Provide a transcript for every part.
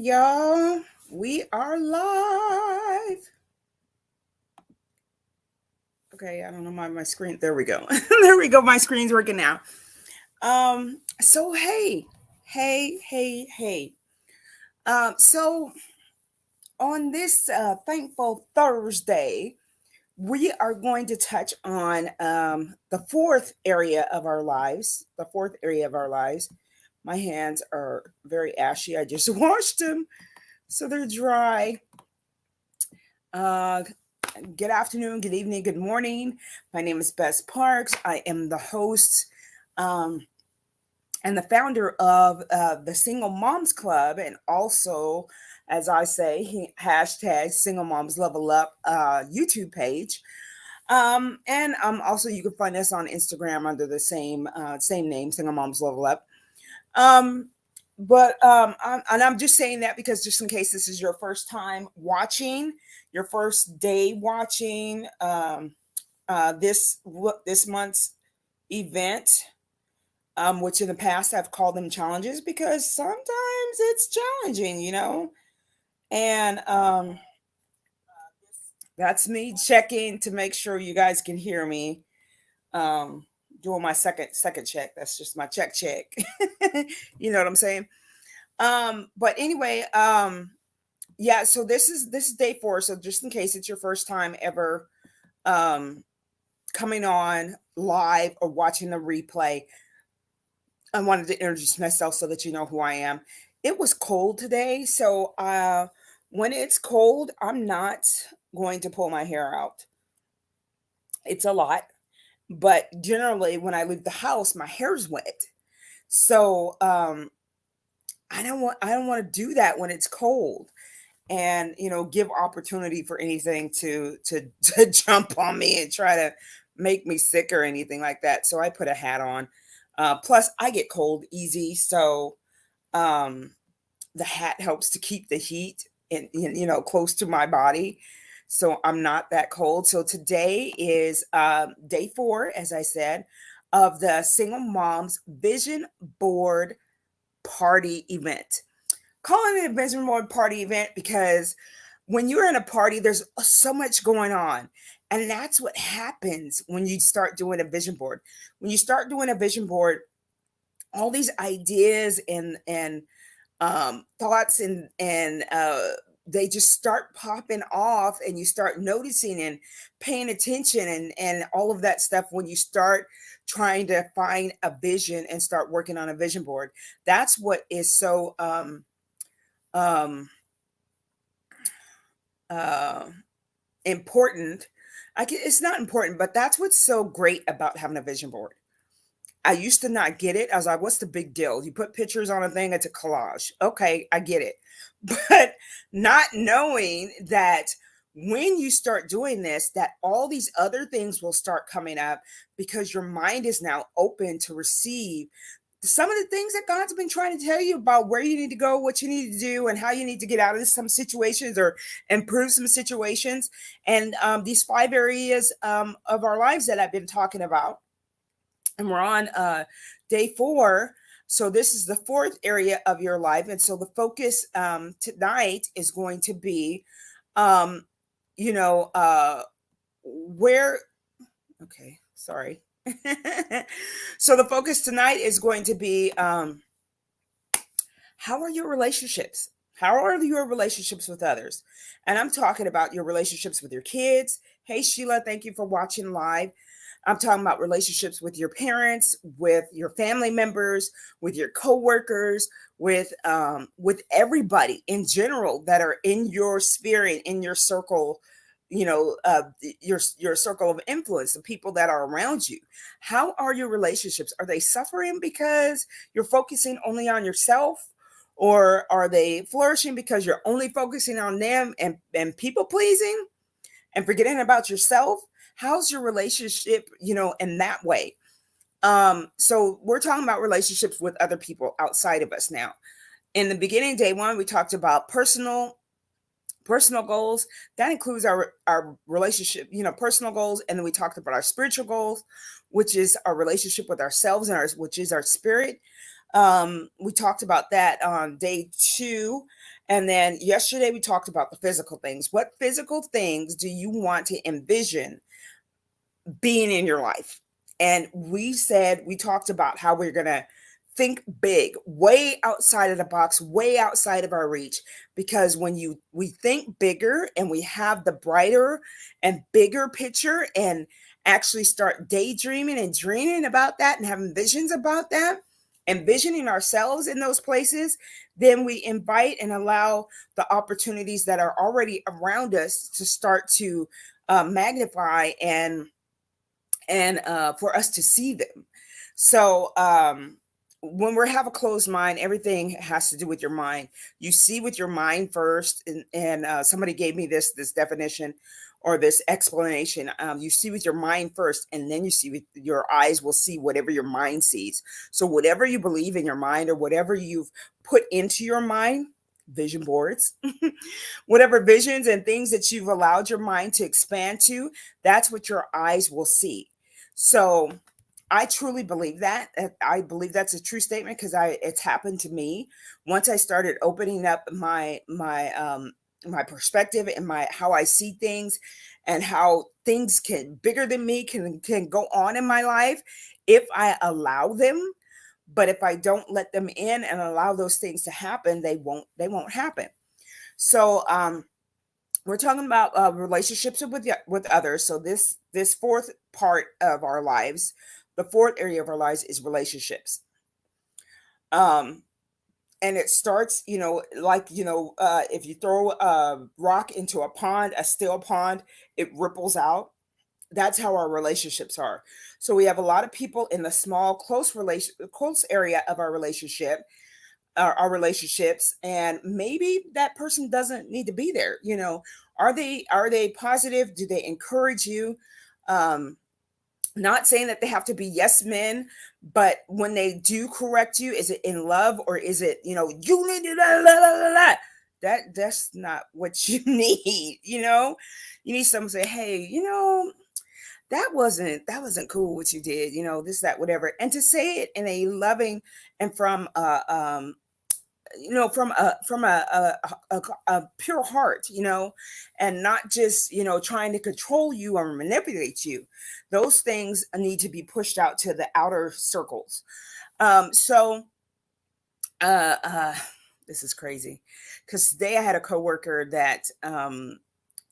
y'all. We are live. Okay, I don't know my screen. There we go. There we go. My screen's working now. So hey. So on this thankful Thursday, we are going to touch on the fourth area of our lives. The fourth area of our lives. My hands are very ashy. I just washed them, so they're dry. Uh, Good afternoon, good evening, good morning. My name is Bess Parks. I am the host um, and the founder of the Single Moms Club, and also, as I say, hashtag Single Moms Level Up YouTube page. And also, you can find us on Instagram under the same name, Single Moms Level Up. Um, I'm just saying that because just in case this is your first time watching, your first day watching this month's event, which in the past I've called them challenges because sometimes it's challenging, and that's me checking to make sure you guys can hear me. Um, Doing my second check. That's just my check. You know what I'm saying? But anyway, yeah, so this is day 4, so just in case it's your first time ever um coming on live or watching the replay, I wanted to introduce myself so that you know who I am. It was cold today, so when it's cold, I'm not going to pull my hair out. It's a lot, but generally when I leave the house, my hair's wet. So I don't want to do that when it's cold, and give opportunity for anything to to jump on me and try to make me sick or anything like that. So I put a hat on. Plus I get cold easy, so um the hat helps to keep the heat close to my body, so I'm not that cold. So today is day 4, as I said, of the Single Moms Vision Board Party event. Calling it a vision board party event because when you're in a party, there's so much going on. And that's what happens when you start doing a vision board. When you start doing a vision board, all these ideas and thoughts and they just start popping off, and you start noticing and paying attention and all of that stuff when you start trying to find a vision and start working on a vision board. That's what is so um uh important. It's not important, but that's what's so great about having a vision board. I used to not get it. I was like, what's the big deal? You put pictures on a thing, it's a collage. Okay, I get it. But not knowing that when you start doing this, that all these other things will start coming up because your mind is now open to receive some of the things that God's been trying to tell you about where you need to go, what you need to do, and how you need to get out of some situations or improve some situations. And these 5 areas of our lives that I've been talking about, and we're on day 4. So this is the fourth area of your life, and so the focus tonight is going to be, um, you know, where. Okay, sorry. So the focus tonight is going to be, how are your relationships? How are your relationships with others? And I'm talking about your relationships with your kids. Hey, Sheila, thank you for watching live. I'm talking about relationships with your parents, with your family members, with your coworkers, with everybody in general that are in your sphere, in your circle, your circle of influence, the people that are around you. How are your relationships? Are they suffering because you're focusing only on yourself? Or are they flourishing because you're only focusing on them and people pleasing and forgetting about yourself? How's your relationship, in that way? So we're talking about relationships with other people outside of us now. In the beginning, day 1, we talked about personal goals. That includes our relationship, personal goals, and then we talked about our spiritual goals, which is our relationship with ourselves and which is our spirit. We talked about that on day 2, And then yesterday we talked about the physical things. What physical things do you want to envision being in your life? And we talked about how we're going to think big, way outside of the box, way outside of our reach. Because when we think bigger and we have the brighter and bigger picture and actually start daydreaming and dreaming about that and having visions about that, envisioning ourselves in those places, then we invite and allow the opportunities that are already around us to start to magnify and for us to see them. So when we have a closed mind, everything has to do with your mind. You see with your mind first, and somebody gave me this definition or this explanation. You see with your mind first, and then you see with your eyes will see whatever your mind sees. So whatever you believe in your mind or whatever you've put into your mind, vision boards, whatever visions and things that you've allowed your mind to expand to, that's what your eyes will see. So I truly believe that. I believe that's a true statement because I it's happened to me. Once I started opening up my perspective and my how I see things and how things can bigger than me can go on in my life if I allow them. But if I don't let them in and allow those things to happen, they won't happen. So we're talking about relationships with others. So this fourth part of our lives, the fourth area of our lives is relationships. Um, and it starts, like if you throw a rock into a pond, a still pond, it ripples out. That's how our relationships are. So we have a lot of people in the small, close area of our relationships, and maybe that person doesn't need to be there. Are they positive? Do they encourage you? um Not saying that they have to be yes men, but when they do correct you, is it in love or is it, you need to la, la, la, la, la. That's not what you need. You need someone to say, hey, that wasn't cool what you did, this, that, whatever, and to say it in a loving and from a pure heart, and not just trying to control you or manipulate you. Those things need to be pushed out to the outer circles. So uh uh this is crazy because today I had a coworker that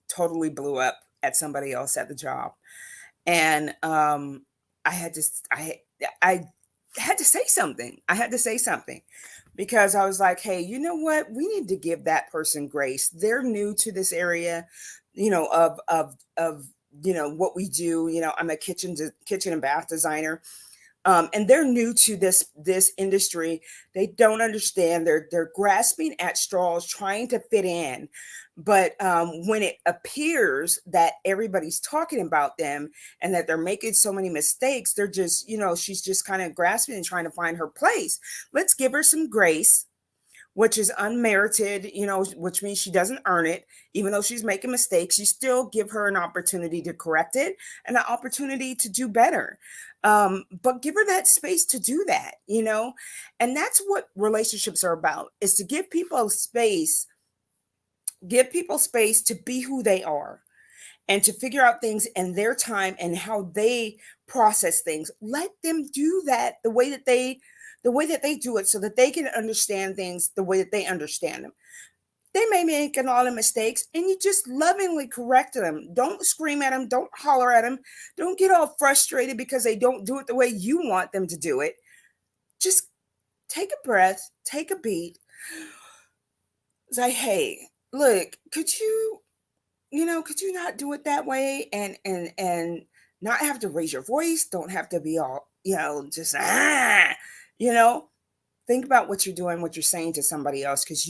totally blew up at somebody else at the job, and I had to I had to say something. I had to say something because I was like, hey, you know what? We need to give that person grace. They're new to this area, of what we do. I'm a kitchen and bath designer, and they're new to this industry. They don't understand. They're grasping at straws, trying to fit in. But when it appears that everybody's talking about them and that they're making so many mistakes, they're just, she's just kind of grasping and trying to find her place. Let's give her some grace, which is unmerited, which means she doesn't earn it. Even though she's making mistakes, you still give her an opportunity to correct it and an opportunity to do better. But give her that space to do that, and that's what relationships are about, is to give people space to be who they are and to figure out things in their time and how they process things. Let them do that the way that they do it, so that they can understand things the way that they understand them. They may make a lot of mistakes, and you just lovingly correct them. Don't scream at them, don't holler at them, don't get all frustrated because they don't do it the way you want them to do it. Just take a breath, take a beat, say, hey, look, could you not do it that way, and not have to raise your voice, don't have to be all, just you know think about what you're doing, what you're saying to somebody else, because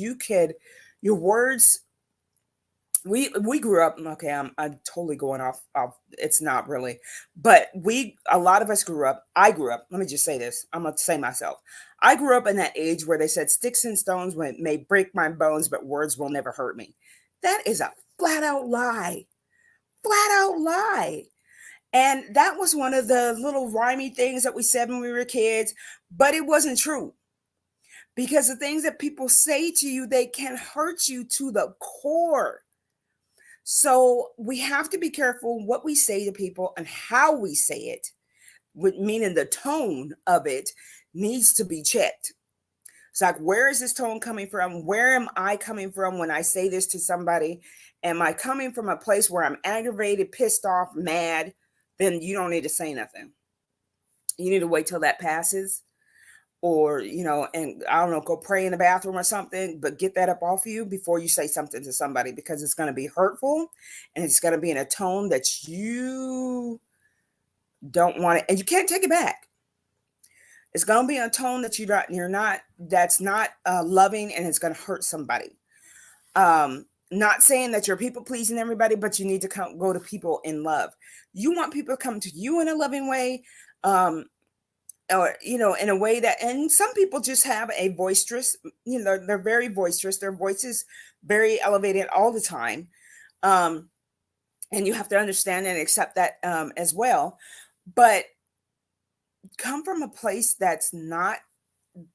your words. We grew up, okay, I'm totally going off, it's not really, but a lot of us grew up. I grew up, let me just say this, I'm gonna say myself. I grew up in that age where they said sticks and stones may break my bones, but words will never hurt me. That is a flat out lie. Flat out lie. And that was one of the little rhymey things that we said when we were kids, but it wasn't true. because the things that people say to you, they can hurt you to the core. So we have to be careful what we say to people and how we say it, meaning the tone of it needs to be checked. It's like, where is this tone coming from? Where am I coming from when I say this to somebody? Am I coming from a place where I'm aggravated, pissed off, mad? Then you don't need to say nothing. You need to wait till that passes, or, and I don't know, go pray in the bathroom or something, but get that up off you before you say something to somebody, because it's going to be hurtful and it's going to be in a tone that you don't want it, and you can't take it back. It's going to be a tone that that's not loving, and it's going to hurt somebody. Not saying that you're people pleasing everybody, but you need to go to people in love. You want people to come to you in a loving way, or in a way that, and some people just have a boisterous, they're very boisterous. Their voice is very elevated all the time, um, and you have to understand and accept that as well. But come from a place that's not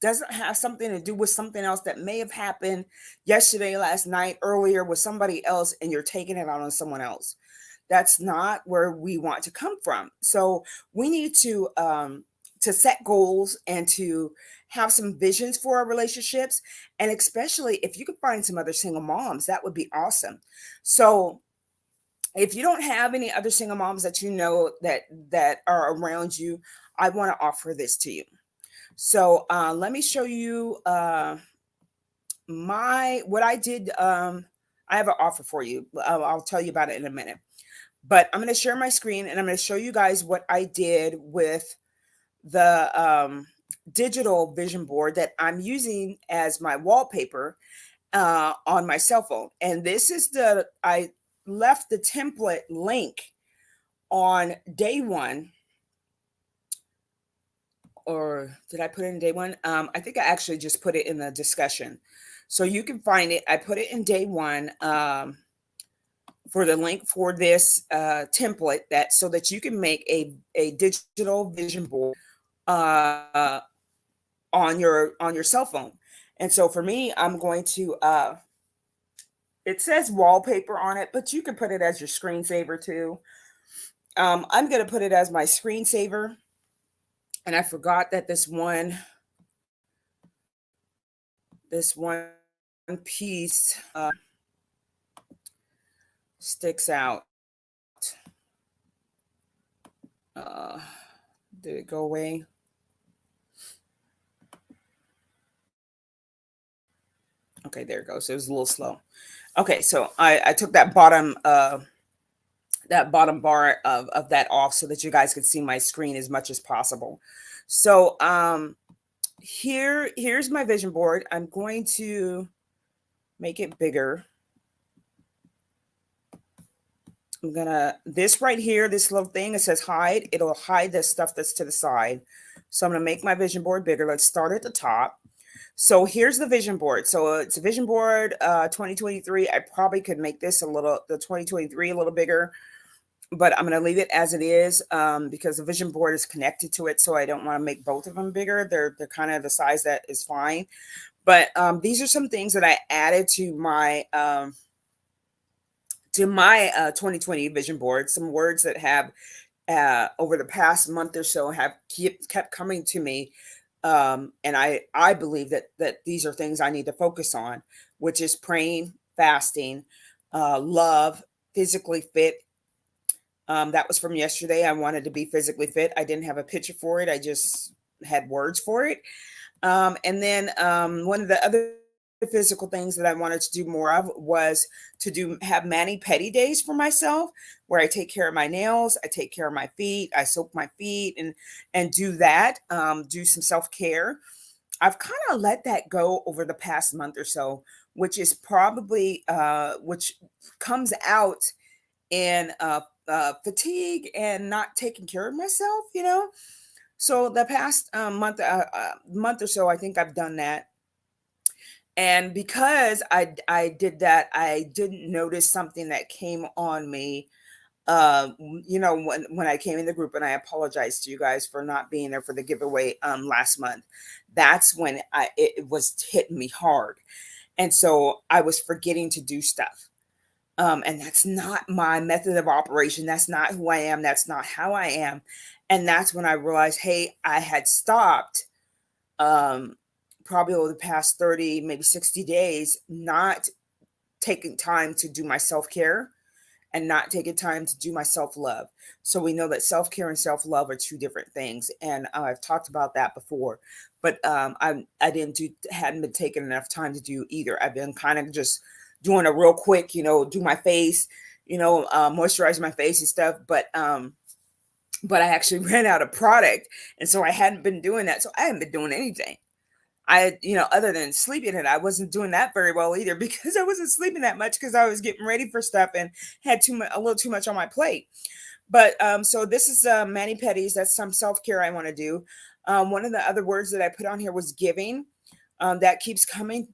doesn't have something to do with something else that may have happened yesterday, last night, earlier with somebody else, and you're taking it out on someone else. That's not where we want to come from. So we need to set goals and to have some visions for our relationships. And especially if you could find some other single moms, that would be awesome. So if you don't have any other single moms that that are around you, I want to offer this to you. So let me show you my what I did. I have an offer for you. I'll tell you about it in a minute. But I'm going to share my screen and I'm going to show you guys what I did with the digital vision board that I'm using as my wallpaper on my cell phone. And this is I left the template link on day one. Or did I put it in day one? I think I actually just put it in the discussion. So you can find it. I put it in day one for the link for this template, that so that you can make a digital vision board uh, on your cell phone. And so for me, I'm going to it says wallpaper on it, but you can put it as your screensaver too. I'm going to put it as my screensaver. And I forgot that this one piece sticks out. Uh, did it go away? Okay, there it goes. It was a little slow. Okay, so I took that bottom bar of that off so that you guys could see my screen as much as possible. So here's my vision board. I'm going to make it bigger. I'm gonna, this right here, this little thing, it says hide. It'll hide the stuff that's to the side. So I'm gonna make my vision board bigger. Let's start at the top. So here's the vision board. So it's a vision board 2023. I probably could make this the 2023 a little bigger, but I'm going to leave it as it is because the vision board is connected to it. So I don't want to make both of them bigger. They're kind of the size that is fine. But these are some things that I added to my 2020 vision board. Some words that have over the past month or so have kept coming to me. And I believe that these are things I need to focus on, which is praying, fasting, love, physically fit. That was from yesterday. I wanted to be physically fit. I didn't have a picture for it. I just had words for it. And then one of the other physical things that I wanted to do more of was to have mani pedi days for myself, where I take care of my nails, I take care of my feet, I soak my feet and do that, do some self-care. I've kind of let that go over the past month or so, which is probably which comes out in fatigue and not taking care of myself. So the past month or so, I think I've done that. And because I did that, I didn't notice something that came on me When I came in the group, and I apologize to you guys for not being there for the giveaway last month. That's when it was hitting me hard. And so I was forgetting to do stuff. And that's not my method of operation. That's not who I am. That's not how I am. And that's when I realized, hey, I had stopped um, probably over the past 30, maybe 60 days, not taking time to do my self care and not taking time to do my self love. So we know that self care and self love are two different things, and I've talked about that before. But I didn't do hadn't been taking enough time to do either. I've been kind of just doing a real quick, do my face, moisturize my face and stuff. But I actually ran out of product, and so I hadn't been doing that. So I hadn't been doing anything. Other than sleeping, and I wasn't doing that very well either because I wasn't sleeping that much because I was getting ready for stuff and had a little too much on my plate. But so this is mani pedis. That's some self care I want to do. One of the other words that I put on here was giving. That keeps coming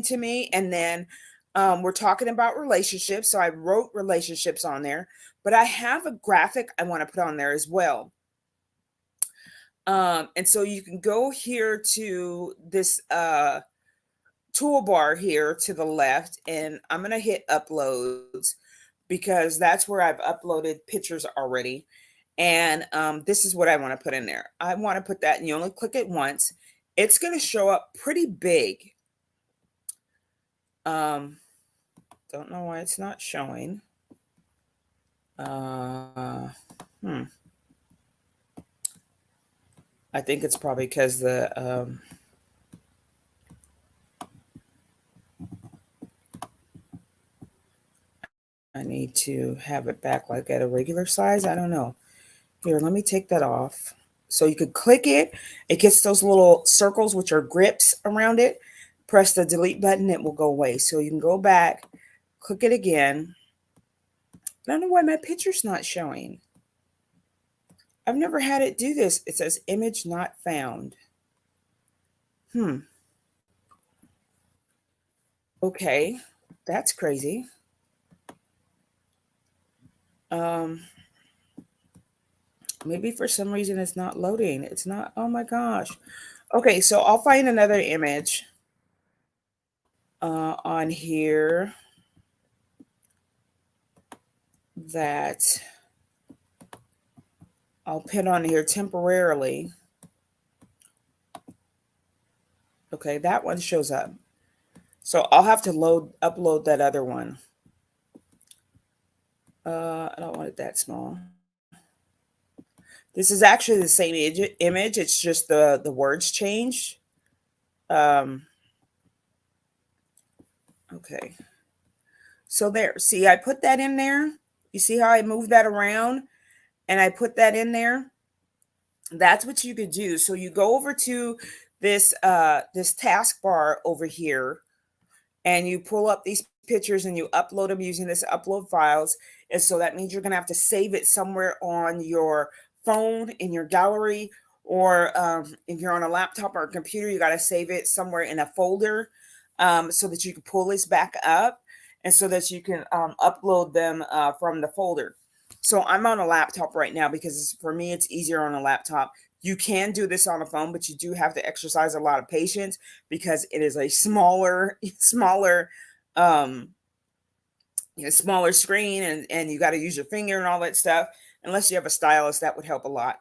to me, and then we're talking about relationships. So I wrote relationships on there, but I have a graphic I want to put on there as well. And so you can go here to this toolbar here to the left, and I'm going to hit uploads because that's where I've uploaded pictures already. And this is what I want to put in there. I want to put that, and you only click it once. It's going to show up pretty big. Don't know why it's not showing. Hmm. I think it's probably because I need to have it back like at a regular size. I don't know. Here, let me take that off. So you could click it. It gets those little circles, which are grips around it. Press the delete button, it will go away. So you can go back, click it again. I don't know why my picture's not showing. I've never had it do this. It says image not found. Okay, that's crazy. Um, Maybe for some reason it's not loading. It's not, oh my gosh. Okay, so I'll find another image on here that I'll put on here temporarily. Okay, that one shows up. So I'll have to upload that other one. I don't want it that small. This is actually the same image. It's just the words changed. Okay. So there. See, I put that in there. You see how I moved that around and I put that in there? That's what you could do. So you go over to this taskbar over here, and you pull up these pictures and you upload them using this upload files. And so that means you're going to have to save it somewhere on your phone, in your gallery, or if you're on a laptop or a computer, you got to save it somewhere in a folder so that you can pull this back up and so that you can upload them from the folder. So I'm on a laptop right now because for me, it's easier on a laptop. You can do this on a phone, but you do have to exercise a lot of patience because it is a um, smaller screen, and you got to use your finger and all that stuff. Unless you have a stylus, that would help a lot.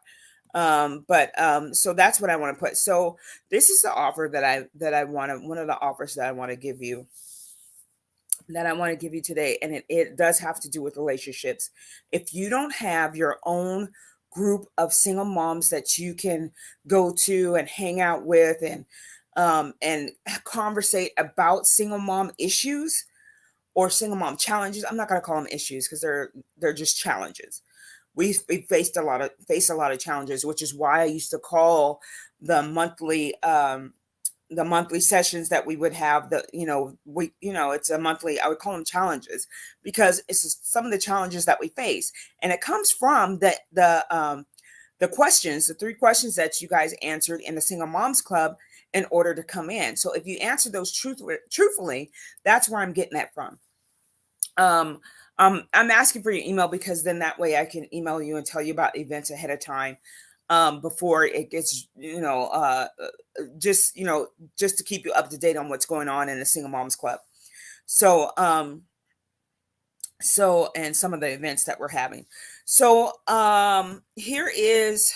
So that's what I want to put. So this is the offer that I want to, one of the offers that I want to give you, today. And it does have to do with relationships. If you don't have your own group of single moms that you can go to and hang out with and conversate about single mom issues or single mom challenges. I'm not going to call them issues because they're just challenges. We faced face a lot of challenges, which is why I used to call the monthly sessions that we would have, it's a monthly, I would call them challenges because it's just some of the challenges that we face. And it comes from the questions, the 3 questions that you guys answered in the Single Moms Club in order to come in. So if you answer those truthfully, that's where I'm getting that from. I'm I'm asking for your email because then that way I can email you and tell you about events ahead of time, before it gets, just, just to keep you up to date on what's going on in the Single Moms Club. So, and some of the events that we're having. So, here is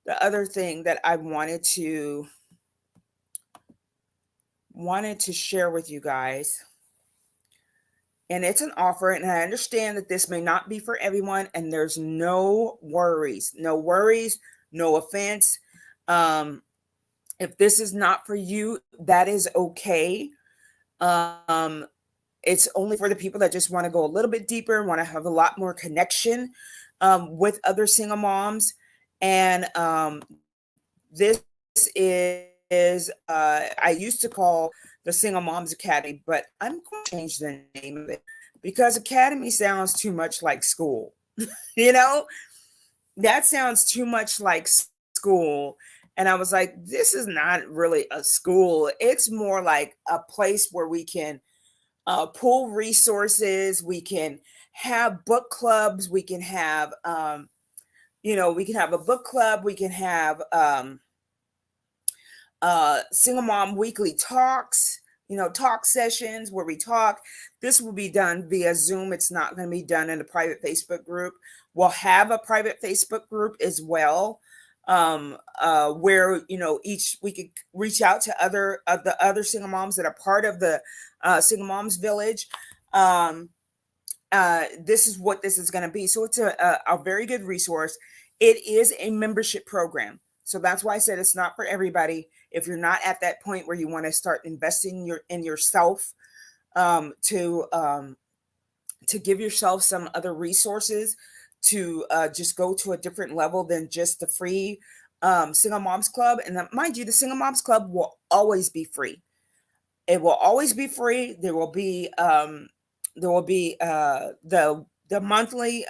the other thing that I wanted to share with you guys. And it's an offer, and I understand that this may not be for everyone, and there's no worries, no offense. Um, if this is not for you, that is okay. Um, it's only for the people that just want to go a little bit deeper, want to have a lot more connection, with other single moms. And this is, I used to call the Single Moms Academy, but I'm going to change the name of it because academy sounds too much like school. you know, that sounds too much like school. And I was like, this is not really a school. It's more like a place where we can pull resources. We can have book clubs. We can have, we can have a book club. We can have, single mom weekly talks, talk sessions where we talk. This will be done via Zoom. It's not going to be done in a private Facebook group. We'll have a private Facebook group as well, where each we could reach out to other of the other single moms that are part of the Single Moms Village. Um, this is what this is going to be. So it's a very good resource. It is a membership program. So that's why I said it's not for everybody. If you're not at that point where you want to start investing in yourself, to give yourself some other resources, to just go to a different level than just the free Single Moms Club. And mind you, the Single Moms Club will always be free. It will always be free. There will be the monthly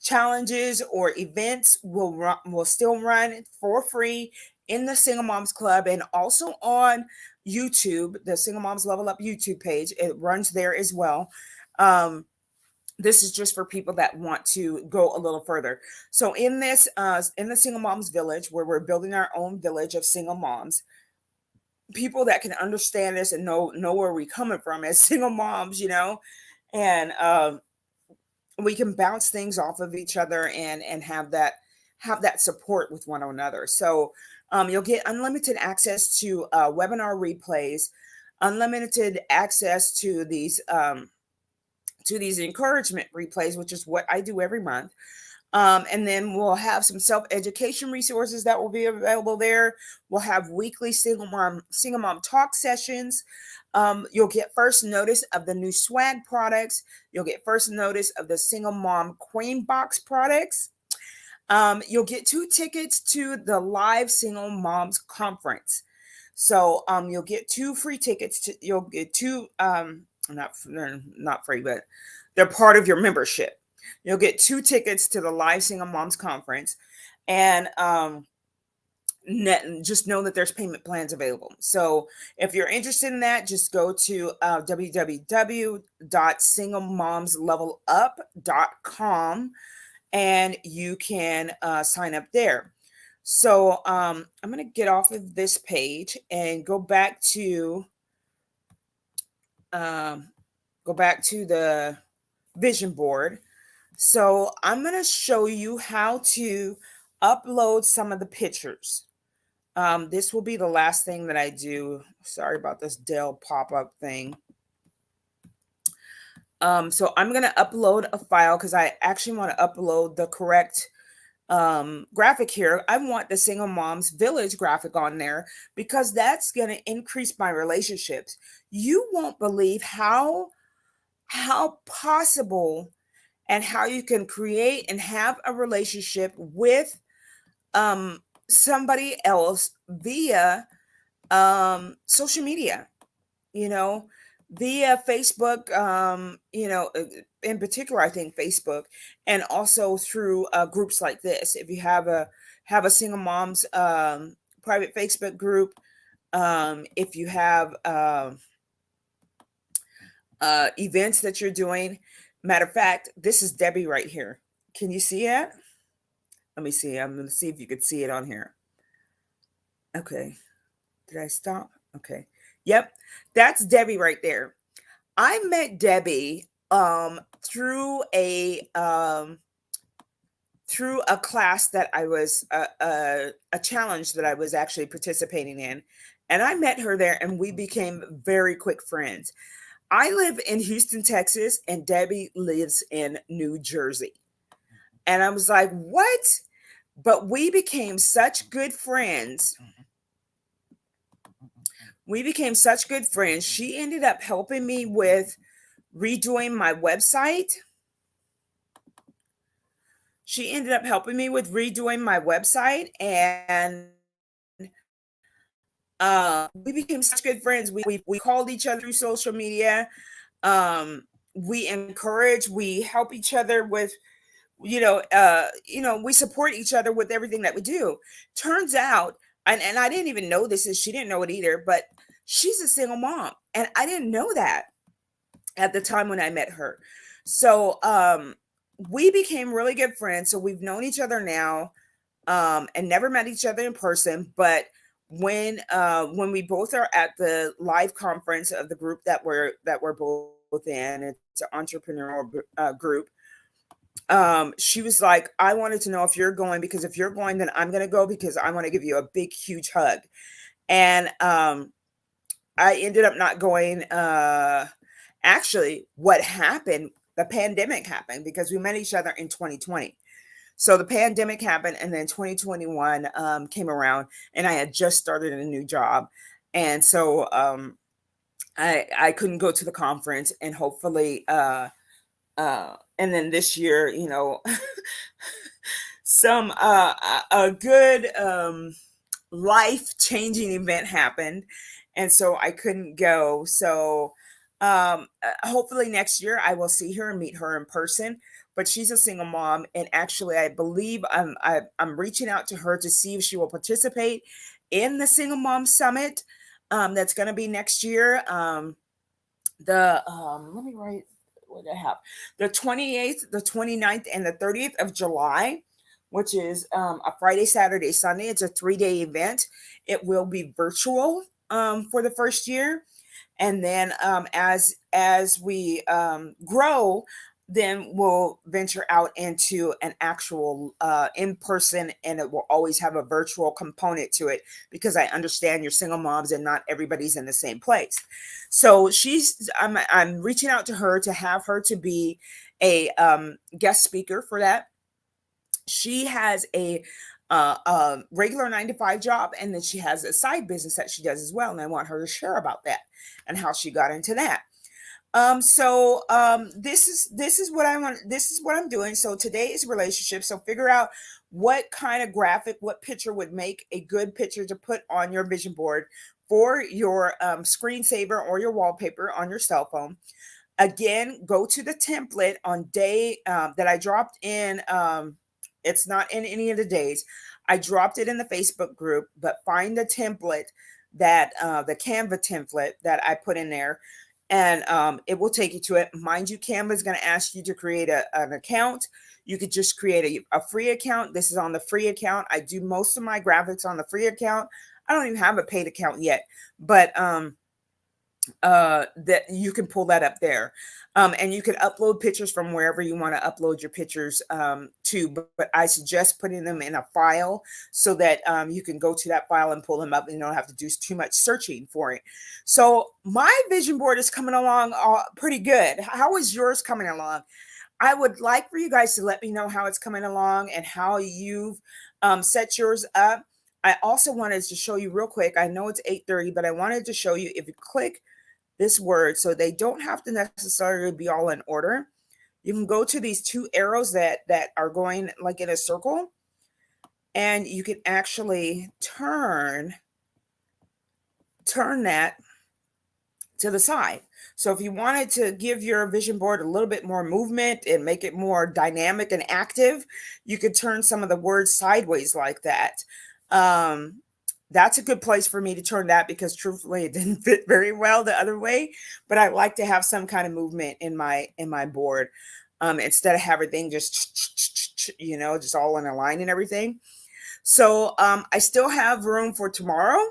challenges or events will still run for free in the Single Moms Club, and also on YouTube, the Single Moms Level Up YouTube page. It runs there as well. This is just for people that want to go a little further. So in the Single Moms Village, where we're building our own village of single moms, people that can understand us and know where we're coming from as single moms, and we can bounce things off of each other and have that support with one another. So you'll get unlimited access to webinar replays, unlimited access to these encouragement replays, which is what I do every month. And then we'll have some self-education resources that will be available there. We'll have weekly single mom talk sessions. You'll get first notice of the new swag products. You'll get first notice of the Single Mom Queen Box products. You'll get 2 tickets to the live Single Moms Conference. So you'll get 2 free tickets. You'll get 2, they're not free, but they're part of your membership. You'll get 2 tickets to the live Single Moms Conference, and just know that there's payment plans available. So if you're interested in that, just go to www.singlemomslevelup.com, and you can sign up there. So I'm going to get off of this page and go back to the vision board. So I'm going to show you how to upload some of the pictures. This will be the last thing that I do. Sorry about this Dell pop-up thing. So I'm going to upload a file because I actually want to upload the correct graphic here. I want the Single Moms Village graphic on there because that's going to increase my relationships. You won't believe how possible and how you can create and have a relationship with somebody else via social media, via Facebook, in particular, I think Facebook, and also through groups like this. If you have a single moms private Facebook group, if you have events that you're doing, Matter of fact, this is Debbie right here. Can you see it? Let me see. I'm going to see if you can see it on here. Okay. Did I stop? Okay. Yep. That's Debbie right there. I met Debbie through a class that I was a challenge that I was actually participating in. And I met her there and we became very quick friends. I live in Houston, Texas, and Debbie lives in New Jersey. And I was like, what? But we became such good friends. We became such good friends. She ended up helping me with redoing my website. She ended up helping me with redoing my website, and we became such good friends. We called each other through social media. We encourage, we help each other with, we support each other with everything that we do. Turns out, and I didn't even know this, and she didn't know it either, but she's a single mom, and I didn't know that at the time when I met her. So we became really good friends. So we've known each other now, and never met each other in person. But when we both are at the live conference of the group that we're both in, it's an entrepreneurial group. She was like, I wanted to know if you're going, because if you're going, then I'm going to go, because I want to give you a big, huge hug. And I ended up not going. Actually, what happened, the pandemic happened because we met each other in 2020. So the pandemic happened, and then 2021 came around, and I had just started a new job. And so I couldn't go to the conference, and hopefully, and then this year, some a good life changing event happened, and so I couldn't go. So hopefully next year I will see her and meet her in person. But she's a single mom, and actually I believe I'm reaching out to her to see if she will participate in the Single Mom Summit that's going to be next year. Let me write what I have, the 28th, the 29th, and the 30th of July, which is a Friday, Saturday, Sunday. It's a 3-day event. It will be virtual for the first year, and then as we grow, then we'll venture out into an actual in person, and it will always have a virtual component to it, because I understand you're single moms and not everybody's in the same place. So I'm reaching out to her to have her to be a guest speaker for that. She has a regular 9 to 5 job, and then she has a side business that she does as well, and I want her to share about that and how she got into that. This is what I want. This is what I'm doing. So today is relationships. So figure out what kind of graphic, what picture would make a good picture to put on your vision board for your screensaver or your wallpaper on your cell phone. Again, go to the template on day that I dropped in. It's not in any of the days. I dropped it in the Facebook group, but find the template that the Canva template that I put in there, and it will take you to it. Mind you, Canva is going to ask you to create an account. You could just create a free account. This is on the free account. I do most of my graphics on the free account. I don't even have a paid account yet, but that you can pull that up there. And you can upload pictures from wherever you want to upload your pictures to, but I suggest putting them in a file so that you can go to that file and pull them up, and you don't have to do too much searching for it. So my vision board is coming along pretty good. How is yours coming along? I would like for you guys to let me know how it's coming along and how you've set yours up. I also wanted to show you real quick. I know it's 8:30, but I wanted to show you, if you click this word, so they don't have to necessarily be all in order. You can go to these 2 arrows that are going like in a circle, and you can actually turn that to the side. So if you wanted to give your vision board a little bit more movement and make it more dynamic and active, you could turn some of the words sideways like that. that's a good place for me to turn that, because truthfully it didn't fit very well the other way. But I like to have some kind of movement in my board, instead of have everything just just all in a line and everything. So I still have room for tomorrow.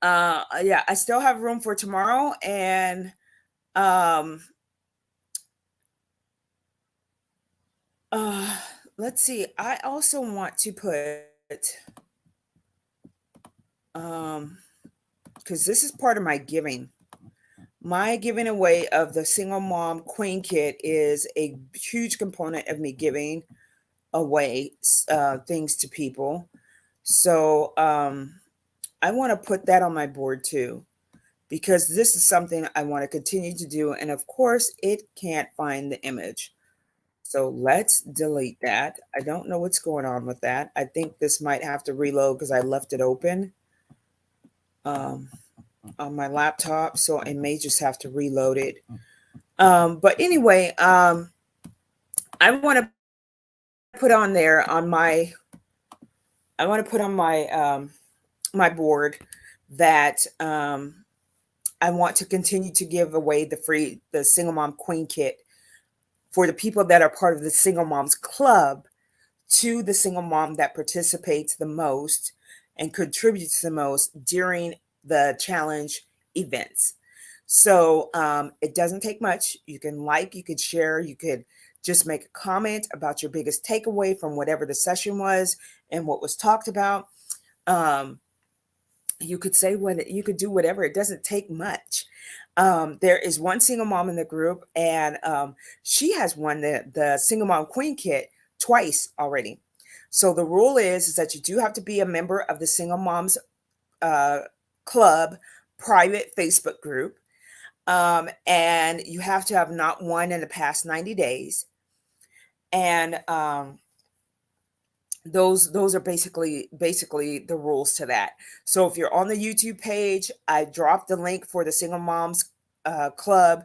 Yeah, I still have room for tomorrow. And um uh let's see, I also want to put um because this is part of my giving. My giving away of the single mom queen kit is a huge component of me giving away things to people. So I want to put that on my board too, because this is something I want to continue to do. And of course, it can't find the image. So let's delete that. I don't know what's going on with that. I think this might have to reload because I left it open um, on my laptop. So I may just have to reload it. But anyway, I want to put on there on my, I want to put on my board that I want to continue to give away the single mom queen kit for the people that are part of the single moms club, to the single mom that participates the most and contributes the most during the challenge events. So it doesn't take much. You can like, you could share, you could just make a comment about your biggest takeaway from whatever the session was and what was talked about. Um, you could say what, you could do whatever. It doesn't take much. There is one single mom in the group, and she has won the single mom queen kit twice already. So the rule is that you do have to be a member of the single moms uh, club private Facebook group, and you have to have not won in the past 90 days. And those are basically the rules to that. So if you're on the YouTube page, I dropped the link for the single moms club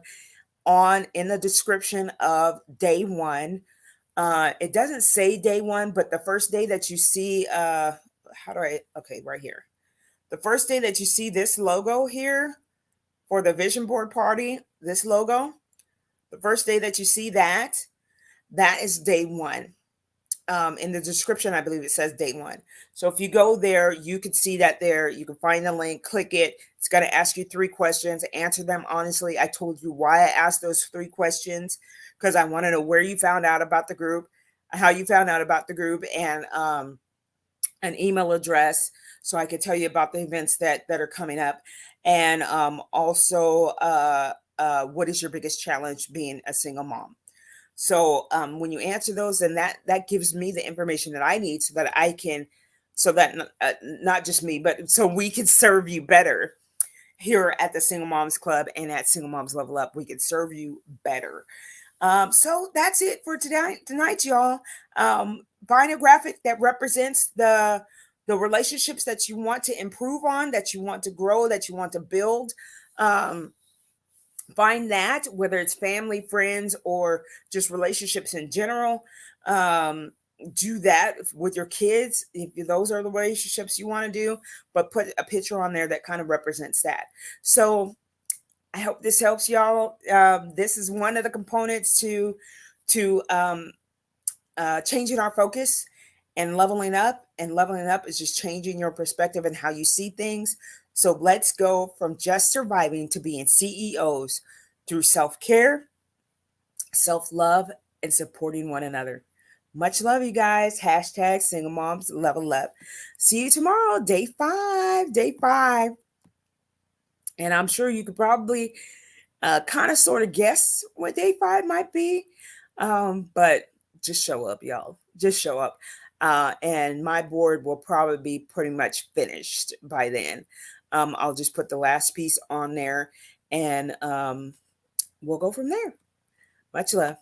on in the description of day one. It doesn't say day one, but the first day that you see, how do I, okay, right here. The first day that you see this logo here for the vision board party, this logo, the first day that you see that, that is day one. In the description, I believe it says day one. So if you go there, you can see that there. You can find the link, click it. It's going to ask you 3 questions. Answer them honestly. I told you why I asked those 3 questions, because I want to know where you found out about the group, how you found out about the group, and an email address, so I could tell you about the events that are coming up, and also what is your biggest challenge being a single mom. So when you answer those, then that gives me the information that I need, so that I can, so that not just me, but so we can serve you better here at the Single Moms Club and at Single Moms Level Up. We can serve you better. So that's it for tonight, y'all. Find a graphic that represents the relationships that you want to improve on, that you want to grow, that you want to build. Um, Find that, whether it's family, friends, or just relationships in general. um do that with your kids if those are the relationships you want to do, but put a picture on there that kind of represents that. So I hope this helps y'all. This is one of the components to changing our focus and leveling up. And leveling up is just changing your perspective and how you see things. So let's go from just surviving to being CEOs through self care, self love, and supporting one another. Much love, you guys. Hashtag single moms level up. See you tomorrow, day 5. Day 5. And I'm sure you could probably kind of sort of guess what day 5 might be. But just show up, y'all. Just show up. And my board will probably be pretty much finished by then. I'll just put the last piece on there, and we'll go from there. Much love.